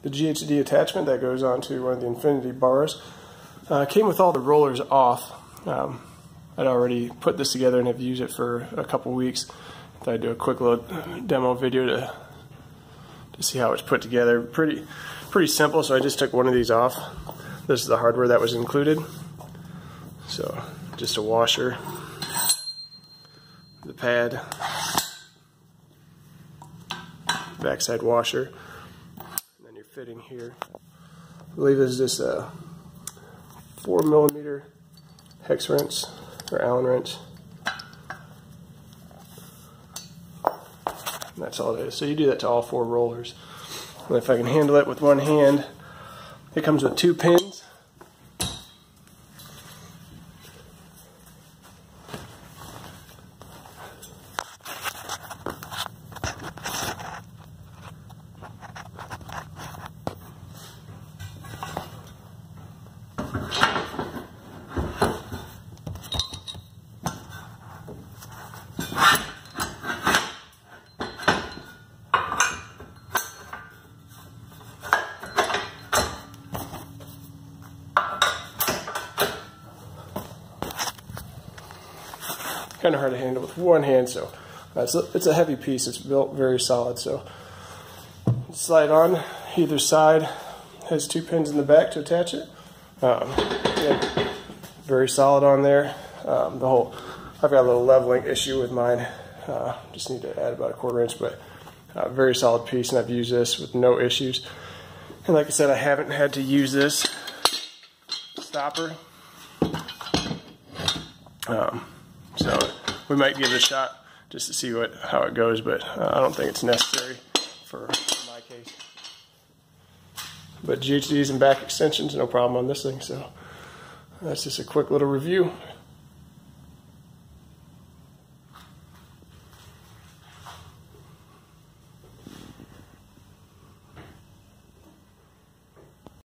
the GHD attachment that goes onto one of the infinity bars. Came with all the rollers off. I'd already put this together and have used it for a couple weeks. Thought I'd do a quick little demo video to see how it's put together. Pretty simple, so I just took one of these off. This is the hardware that was included. So just a washer, the pad, backside washer, and then your fitting here. I believe this is just a 4mm hex wrench or Allen wrench. And that's all it is. So you do that to all 4 rollers. And if I can handle it with one hand, it comes with 2 pins. Kind of hard to handle with one hand, so it's a heavy piece. It's built very solid, so slide on either side. Has 2 pins in the back to attach it. Yeah, very solid on there. I've got a little leveling issue with mine. Just need to add about a 1/4 inch, but very solid piece, and I've used this with no issues. And like I said, I haven't had to use this stopper. So we might give it a shot just to see how it goes, but I don't think it's necessary for my case. But GHDs and back extensions, no problem on this thing. So that's just a quick little review.